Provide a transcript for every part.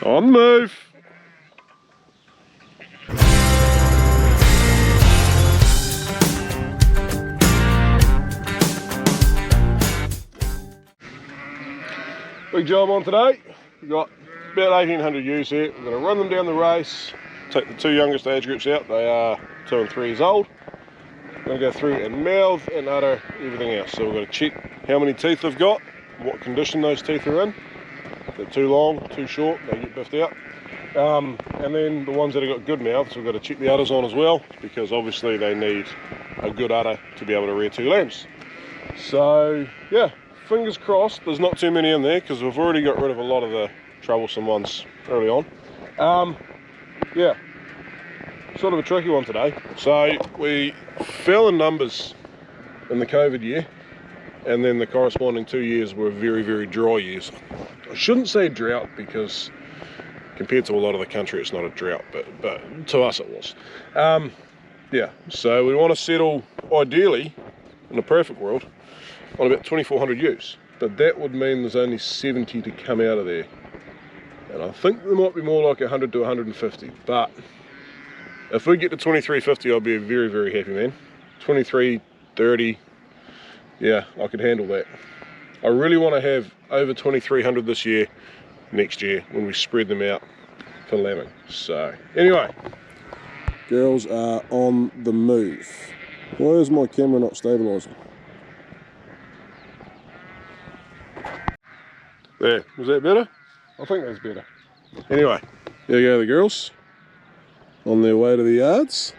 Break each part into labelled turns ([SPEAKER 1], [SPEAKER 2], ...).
[SPEAKER 1] On the move. Big job on today. We've got about 1800 ewes here. We're going to run them down the race, take the two youngest age groups out. They are 2 and 3 years old. We're going to go through and mouth and udder everything else. So we're going to check how many teeth they've got, what condition those teeth are in. If they're too long, too short, they get biffed out. And then the ones that have got good mouths, we've got to check the udders on as well, because obviously they need a good udder to be able to rear 2 lambs. So yeah, fingers crossed there's not too many in there, because we've already got rid of a lot of the troublesome ones early on. Yeah, sort of a tricky one today. So we fell in numbers in the COVID year, and then the corresponding 2 years were very, very dry years. I shouldn't say drought, because compared to a lot of the country it's not a drought, but to us it was. Yeah, so we want to settle, ideally, in a perfect world, on about 2400 ewes, but that would mean there's only 70 to come out of there, and I think there might be more like 100 to 150, but if we get to 2350 I'll be a very, very happy man. 2330, yeah, I could handle that. I really want to have over 2300 this year, next year, when we spread them out for lambing. So anyway, girls are on the move. Why is my camera not stabilising? There, was that better? I think that's better. Anyway, there you go, the girls on their way to the yards.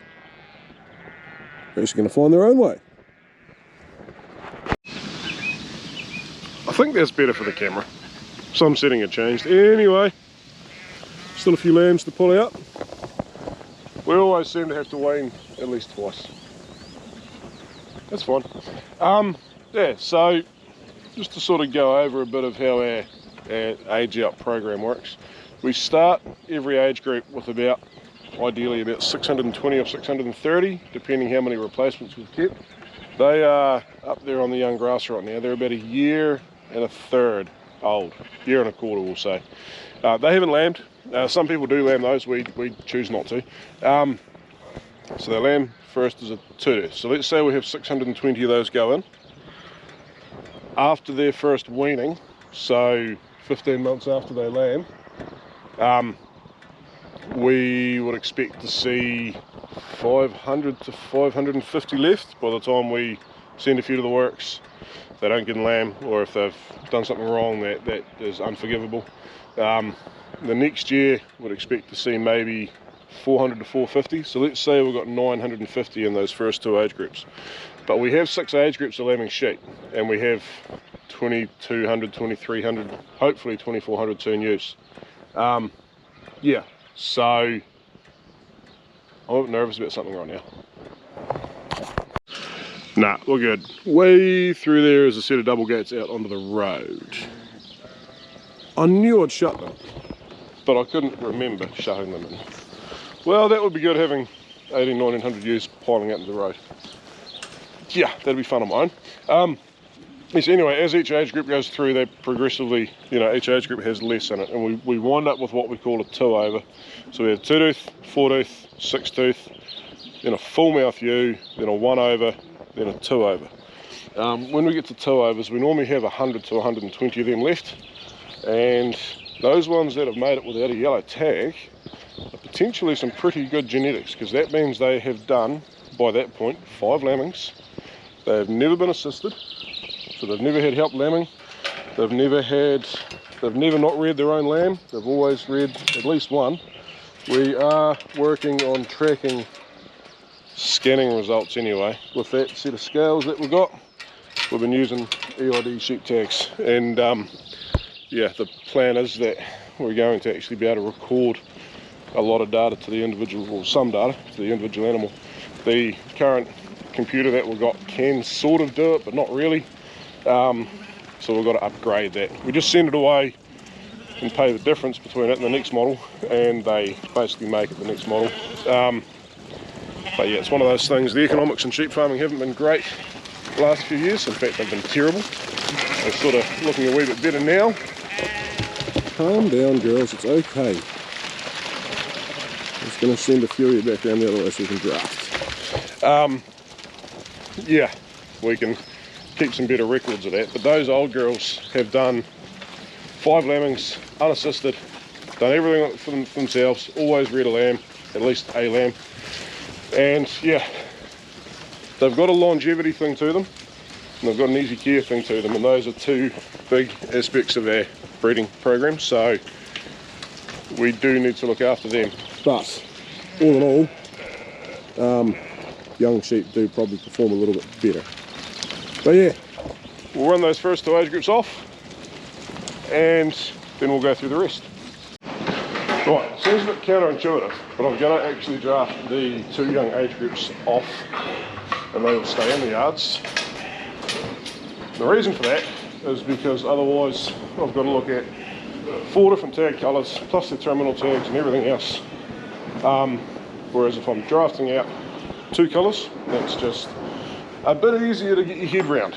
[SPEAKER 1] They're just going to find their own way. I think that's better for the camera. Some setting had changed. Anyway, still a few lambs to pull out. We always seem to have to weigh in at least twice. That's fine. Yeah, so just to sort of go over a bit of how our age out program works. We start every age group with ideally about 620 or 630, depending how many replacements we've kept. They are up there on the young grass right now. They're about a year and a third old, year and a quarter we'll say. They haven't lambed. Some people do lamb those, we choose not to. So they lamb first as a 2. So let's say we have 620 of those go in. After their first weaning, so 15 months after they lamb, we would expect to see 500 to 550 left by the time we send a few to the works. If they don't get in lamb, or if they've done something wrong that is unforgivable. The next year would expect to see maybe 400 to 450. So let's say we've got 950 in those first 2 age groups. But we have 6 age groups of lambing sheep, and we have 2200, 2300, hopefully 2400 turn ewes. Yeah, so I'm a bit nervous about something right now. Nah, we're good. Way through there is a set of double gates out onto the road. I knew I'd shut them, but I couldn't remember shutting them in. Well, that would be good, having 1900 ewes piling out into the road. Yeah, that'd be fun on my own. Yes, anyway, as each age group goes through, they progressively, each age group has less in it, and we wind up with what we call a 2 over. So we have 2 tooth, 4 tooth, 6 tooth, then a full mouth ewe, then a 1 over, then a 2 over. When we get to 2 overs, we normally have 100 to 120 of them left, and those ones that have made it without a yellow tag are potentially some pretty good genetics, because that means they have done, by that point, 5 lambings. They have never been assisted, so they've never had help lambing. They've never not reared their own lamb. They've always reared at least one. We are working on tracking scanning results anyway. With that set of scales that we've got, we've been using EID sheep tags, and yeah, the plan is that we're going to actually be able to record a lot of data to the individual, or some data to the individual animal. The current computer that we've got can sort of do it, but not really. So we've got to upgrade that. We just send it away and pay the difference between it and the next model, and they basically make it the next model. But yeah, it's one of those things. The economics in sheep farming haven't been great the last few years. In fact, they've been terrible. They're sort of looking a wee bit better now. Calm down, girls, it's okay. I'm just going to send a few of you back down the other way so we can draft. Yeah, we can keep some better records of that, but those old girls have done 5 lambings, unassisted, done everything for themselves, always reared a lamb, at least a lamb, and yeah, they've got a longevity thing to them, and they've got an easy care thing to them, and those are 2 big aspects of our breeding program, so we do need to look after them. But all in all, young sheep do probably perform a little bit better. But yeah, we'll run those first 2 age groups off, and then we'll go through the rest. Right, it seems a bit counterintuitive, but I'm going to actually draft the 2 young age groups off, and they will stay in the yards. The reason for that is because otherwise I've got to look at 4 different tag colours, plus the terminal tags and everything else. Whereas if I'm drafting out 2 colours, that's just a bit easier to get your head round.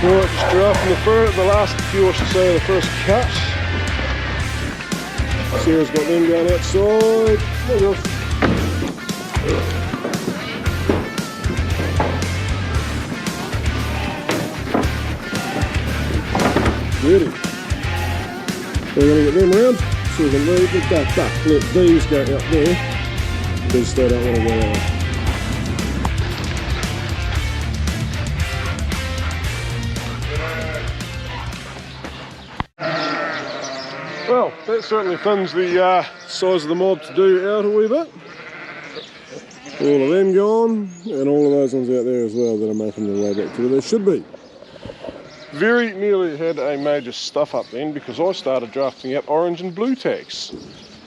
[SPEAKER 1] Right, just drafting the last few, I should say, the first cut. Sarah's got them going outside. There we go. Ready. We're going to get them round so we can leave the duck. Let these go out there because they don't want to go out. Well, that certainly thins the size of the mob to do out a wee bit. All of them gone, and all of those ones out there as well that are making their way back to where they should be. Very nearly had a major stuff up then because I started drafting out orange and blue tags.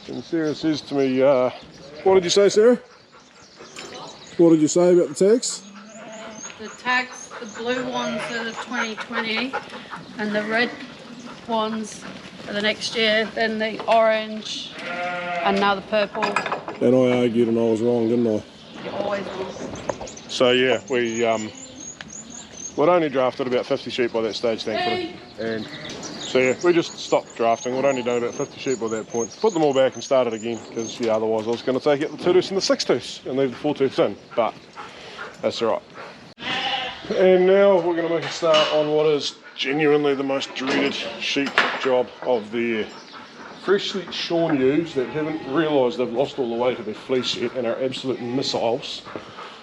[SPEAKER 1] And Sarah says to me, what did you say, Sarah? What did you say about the tags?
[SPEAKER 2] The tags, the blue ones are the 2020 and the red ones for the next year, then the orange, and now the purple.
[SPEAKER 1] And I argued and I was wrong, didn't I?
[SPEAKER 2] You always wrong.
[SPEAKER 1] So yeah, we'd only drafted about 50 sheep by that stage, thankfully. And so yeah, we just stopped drafting. We'd only done about 50 sheep by that point. Put them all back and started again, because yeah, otherwise I was going to take out the 2 tooths and the 6 tooths and leave the 4 tooths in, but that's alright. And now we're going to make a start on what is genuinely the most dreaded sheep job of the year. Freshly shorn ewes that haven't realised they've lost all the weight of their fleece yet and are absolute missiles,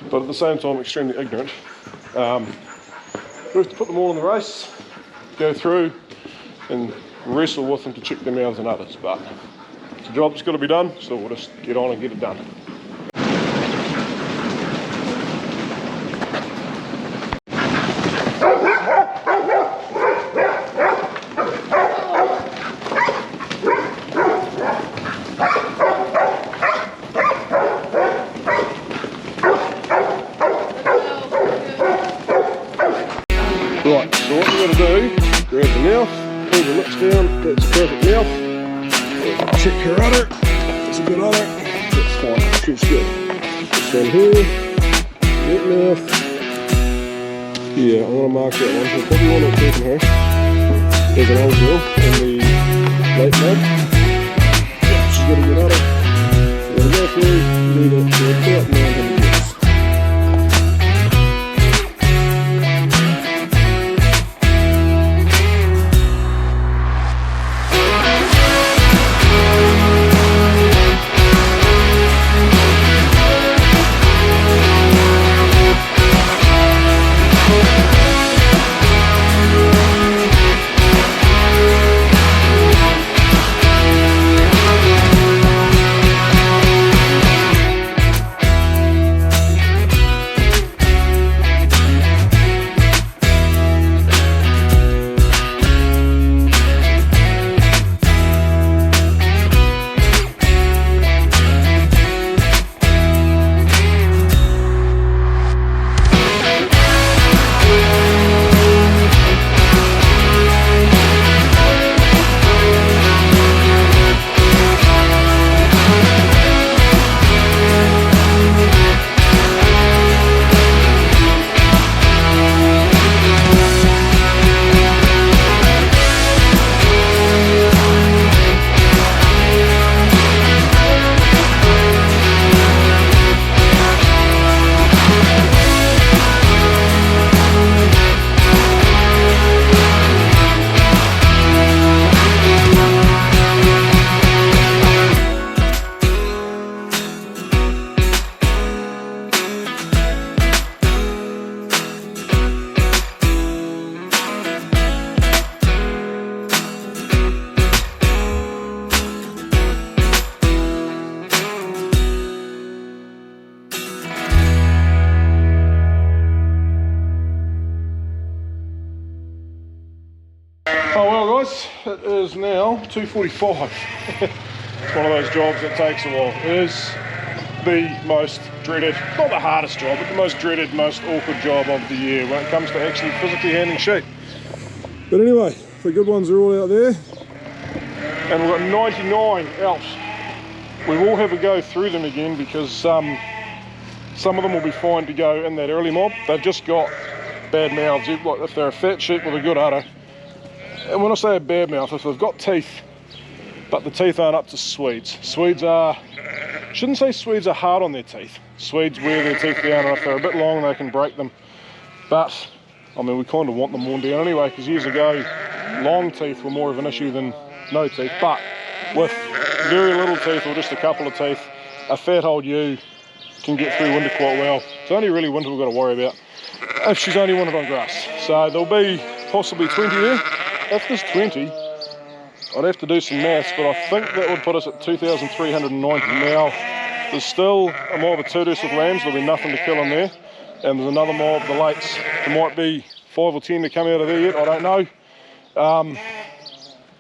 [SPEAKER 1] but at the same time extremely ignorant. We have to put them all in the race, go through and wrestle with them to check their mouths and udders, but it's a job that's got to be done, so we'll just get on and get it done. Right, so what we're going to do, grab the mouth, pull the lips down, that's a perfect mouth. Check her udder, that's a good udder, that's fine, she's good. This one here, Yeah, I'm going to mark that one. We'll probably want to keep in here. There's an old girl in the late mud. Yeah, she's got to get out of. We're going to go through, leave it to about 900 years. Oh well guys, it is now 2:45. It's one of those jobs that takes a while. It is the most dreaded, not the hardest job, but the most dreaded, most awkward job of the year when it comes to actually physically handling sheep. But anyway, the good ones are all out there. And we've got 99 out. We will have a go through them again because some of them will be fine to go in that early mob. They've just got bad mouths. Like if they're a fat sheep with a good udder, and when I say a bad mouth, if they've got teeth, but the teeth aren't up to Swedes. Swedes are, shouldn't say Swedes are hard on their teeth. Swedes wear their teeth down, and if they're a bit long, they can break them. But, I mean, we kind of want them worn down anyway, because years ago, long teeth were more of an issue than no teeth. But with very little teeth, or just a couple of teeth, a fat old ewe can get through winter quite well. It's only really winter we've got to worry about, if she's only wanted on grass. So there'll be possibly 20 there. If there's 20, I'd have to do some maths, but I think that would put us at 2,390. Now, there's still a mob of two-deuce with lambs. There'll be nothing to kill in there. And there's another mob, the lates. There might be 5 or 10 to come out of there yet, I don't know.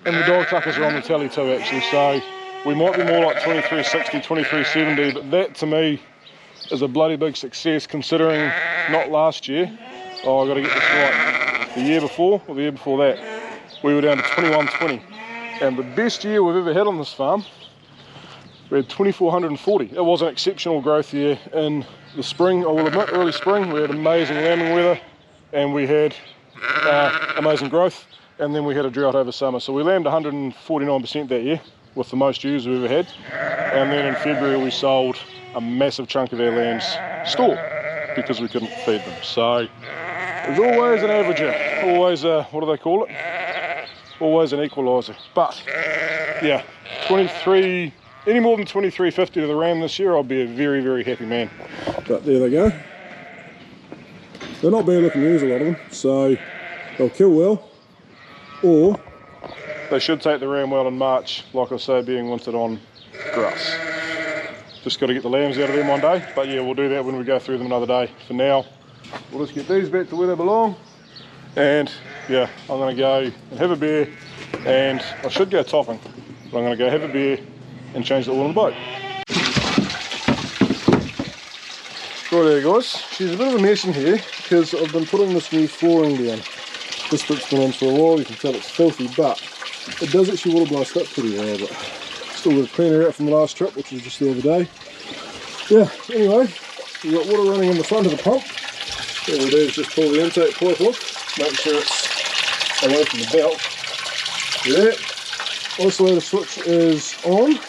[SPEAKER 1] And the dog tuckers are on the tally too, actually. So we might be more like 2360, 2370, but that to me is a bloody big success considering not last year. Oh, I've got to get this right. The year before, or the year before that, we were down to 2120. And the best year we've ever had on this farm, we had 2,440. It was an exceptional growth year in the spring, I will admit, early spring. We had amazing lambing weather and we had amazing growth, and then we had a drought over summer. So we lambed 149% that year with the most ewes we've ever had. And then in February we sold a massive chunk of our lambs store because we couldn't feed them. So there's always an averager, always a, what do they call it? Always an equaliser. But yeah, 23, any more than 2350 to the ram this year, I'll be a very, very happy man. But there they go. They're not bad looking ewes, a lot of them, so they'll kill well, or they should take the ram well in March, like I say, being wintered on grass. Just got to get the lambs out of them one day, but yeah, we'll do that when we go through them another day. For now, we'll just get these back to where they belong, and yeah, I'm going to go and have a beer, and I should go topping, but I'm going to go have a beer and change the oil in the boat. Right there guys, she's a bit of a mess in here because I've been putting this new flooring down. This bit's been on for a while, you can tell it's filthy, but it does actually water blast up pretty well, but still got to clean her out from the last trip, which was just the other day. Yeah, anyway, we've got water running in the front of the pump, All we do is just pull the intake pipe off, make sure it's away from the belt. There. Isolator switch is on.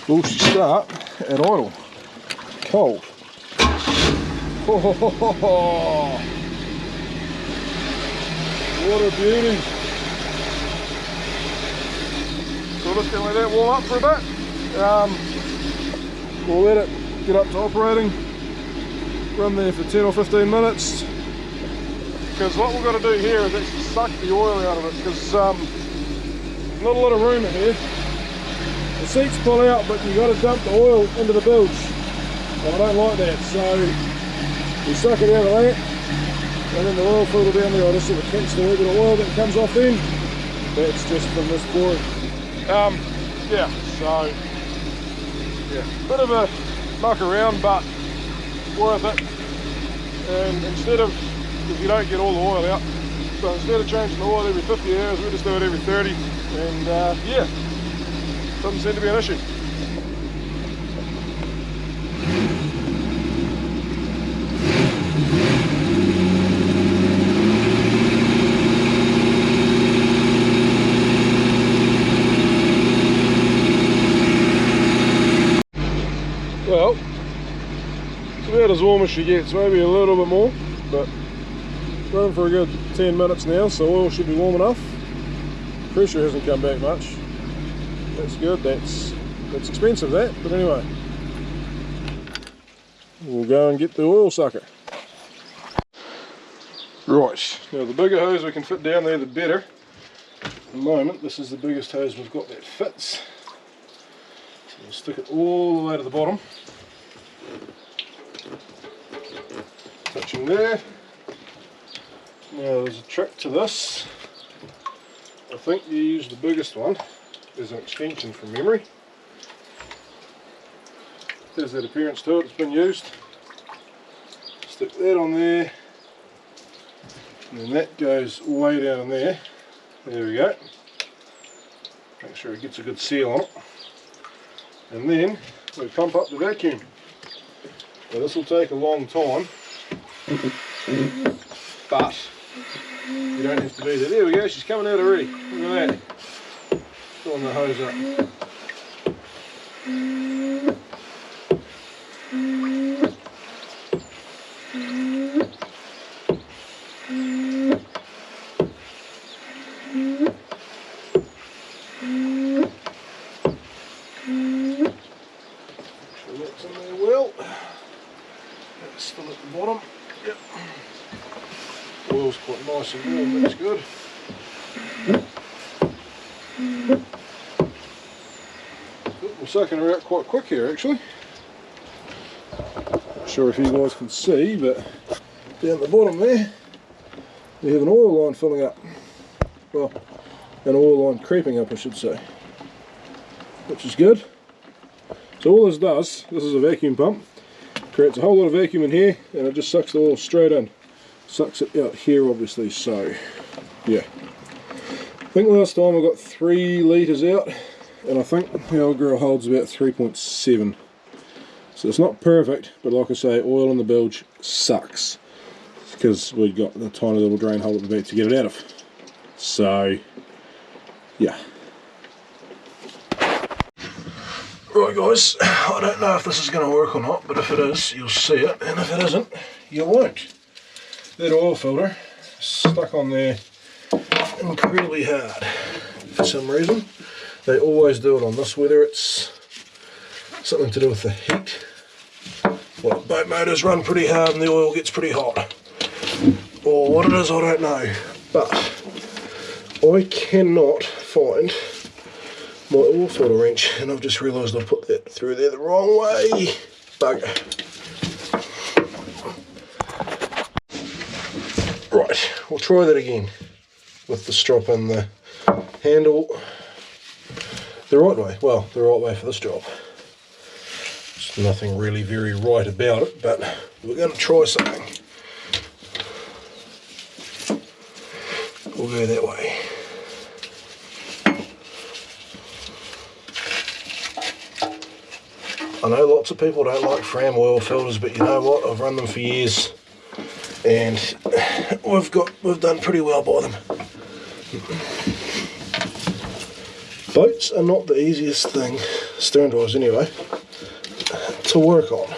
[SPEAKER 1] Will she start at idle? Cold. Oh, what a beauty. So we're just going to let that warm up for a bit. We'll let it get up to operating. Run there for 10 or 15 minutes. Because what we've got to do here is actually suck the oil out of it, because not a lot of room in here. The seats pull out, but you've got to dump the oil into the bilge. Well, I don't like that, so we suck it out of that, and then the oil filter down there, I just sort of catch the little bit of oil that comes off then. That's just from this pouring. Yeah, so yeah, bit of a muck around, but worth it. And instead of, because you don't get all the oil out, so instead of changing the oil every 50 hours, we just do it every 30, and yeah, doesn't seem to be an issue. Well, it's about as warm as she gets, maybe a little bit more, but running for a good 10 minutes now, so oil should be warm enough. Pressure hasn't come back much. That's good, that's expensive that, but anyway. We'll go and get the oil sucker. Right, now the bigger hose we can fit down there the better. At the moment this is the biggest hose we've got that fits. So we'll stick it all the way to the bottom. Touching there. Now there's a trick to this. I think you use the biggest one as an extension from memory. There's that appearance to it, it's been used. Stick that on there, and then that goes way down in there. There we go. Make sure it gets a good seal on it. And then we pump up the vacuum. Now this will take a long time, but you don't have to be there. There we go, she's coming out already. Look at that. Filling the hose up. So that's in there well. That's still at the bottom. Yep. Oil's quite nice and warm, that's good. We're sucking her out quite quick here actually. Not sure if you guys can see, but down the bottom there we have an oil line filling up. Well, an oil line creeping up I should say. Which is good. So all this does, this is a vacuum pump, creates a whole lot of vacuum in here and it just sucks the oil straight in. Sucks it out here obviously, so yeah. I think last time I got 3 litres out and I think the old girl holds about 3.7. So it's not perfect, but like I say, oil in the bilge sucks because we've got the tiny little drain hole at the back to get it out of. So yeah. Right guys, I don't know if this is going to work or not, but if it is, you'll see it, and if it isn't, you won't. That oil filter is stuck on there incredibly hard for some reason. They always do it on this, whether it's something to do with the heat. Well, boat motors run pretty hard and the oil gets pretty hot. Or what it is, I don't know. But I cannot find my oil filter wrench, and I've just realised I put that through there the wrong way. Bugger. Right, we'll try that again with the strop and the handle the right way. Well, the right way for this job. There's nothing really very right about it, but we're going to try something. We'll go that way. I know lots of people don't like Fram oil filters, but you know what? I've run them for years, and we've done pretty well by them. Boats are not the easiest thing, stern drives anyway, to work on.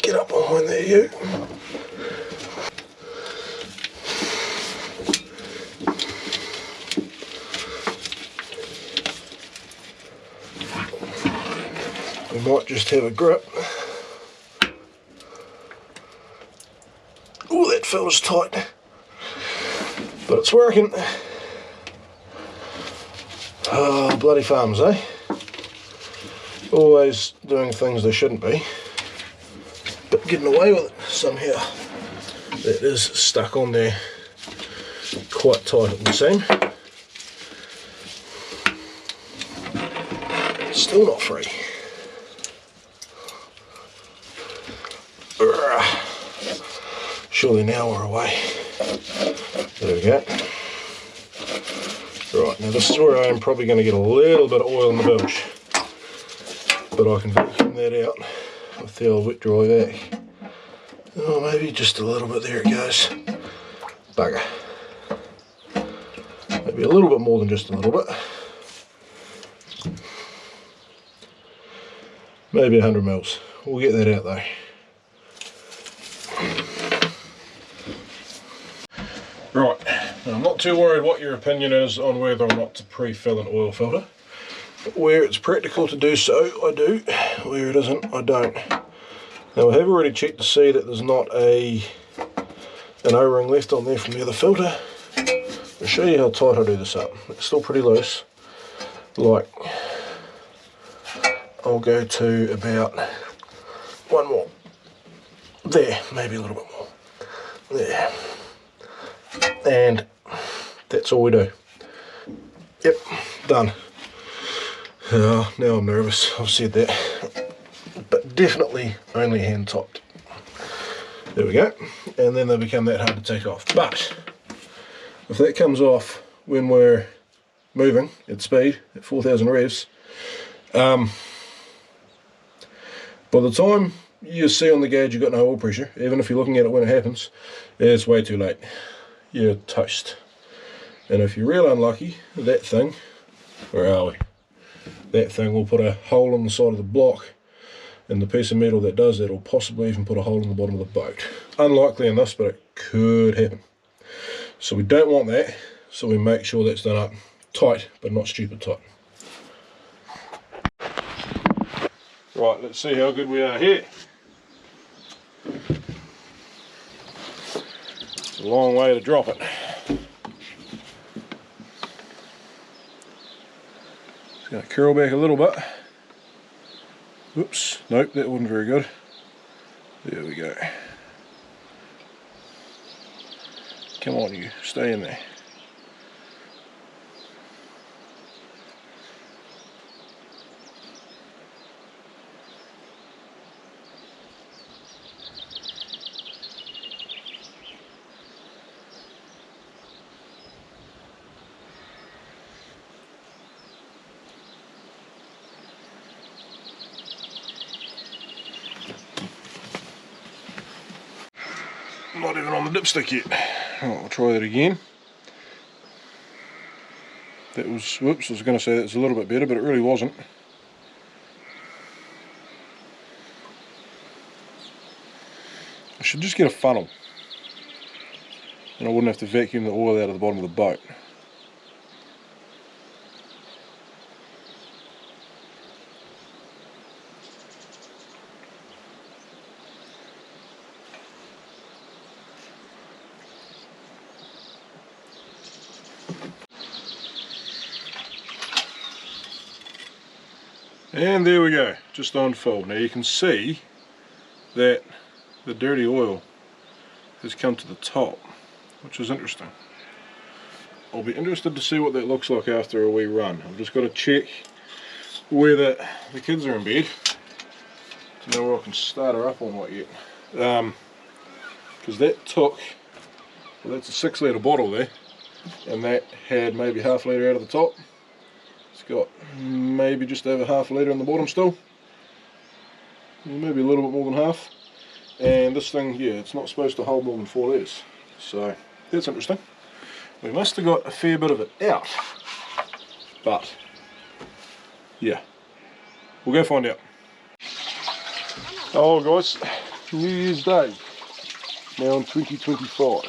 [SPEAKER 1] Get up behind there, you. We might just have a grip. Oh, that filter's tight. But it's working. Oh, bloody farms, eh? Always doing things they shouldn't be, but getting away with it somehow. That is stuck on there quite tight at the seam. Still not free. Surely now we're away. There we go. Right, now this is where I'm probably going to get a little bit of oil in the bilge, but I can vacuum that out with the old wet dry vac. Oh, maybe just a little bit. There it goes. Bugger. Maybe a little bit more than just a little bit. Maybe 100 mils. We'll get that out though. Right, now I'm not too worried what your opinion is on whether or not to pre-fill an oil filter. Where it's practical to do so, I do. Where it isn't, I don't. Now I have already checked to see that there's not an O-ring left on there from the other filter. I'll show you how tight I do this up. It's still pretty loose. Like, I'll go to about one more. There, maybe a little bit more. There. And that's all we do. Yep, done. Now I'm nervous, I've said that. But definitely only hand topped. There we go. And then they become that hard to take off. But if that comes off when we're moving at speed, at 4,000 revs, by the time you see on the gauge you've got no oil pressure, even if you're looking at it when it happens, it's way too late. You're toast. And if you're real unlucky, that thing, where are we? That thing will put a hole in the side of the block, and the piece of metal that does that will possibly even put a hole in the bottom of the boat. Unlikely in this, but it could happen. So we don't want that, so we make sure that's done up tight, but not stupid tight. Right, let's see how good we are here. It's a long way to drop it. Just going to curl back a little bit. Oops, nope, that wasn't very good. There we go. Come on, you, stay in there. Not even on the dipstick yet. Right, we'll try that again. That was, whoops, I was going to say that was a little bit better, but it really wasn't. I should just get a funnel, and I wouldn't have to vacuum the oil out of the bottom of the boat. And there we go, just on full. Now you can see that the dirty oil has come to the top, which is interesting. I'll be interested to see what that looks like after a wee run. I've just got to check whether the kids are in bed to know where I can start her up on what yet. Because that took, well, that's a 6 litre bottle there, and that had maybe half litre out of the top. It's got maybe just over half a litre on the bottom still. Maybe a little bit more than half. And this thing, yeah, it's not supposed to hold more than 4 litres. So that's interesting. We must have got a fair bit of it out. But yeah, we'll go find out. Oh guys, New Year's Day, now in 2025.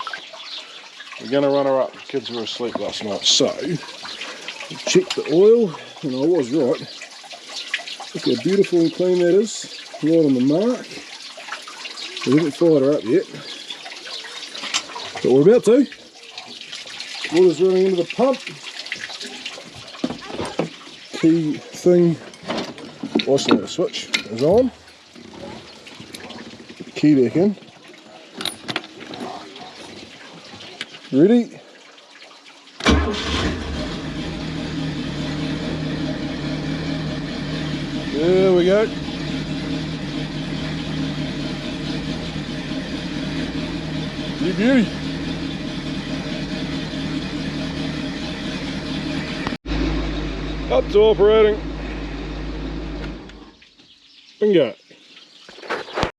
[SPEAKER 1] We're going to run her up. The kids were asleep last night, so I checked the oil, and I was right. Look how beautiful and clean that is, right on the mark. We haven't fired her up yet, but we're about to. Water's running into the pump. Key thing, isolator switch is on. Put the key back in. Ready? There we go. You beauty. Up to operating. Bingo.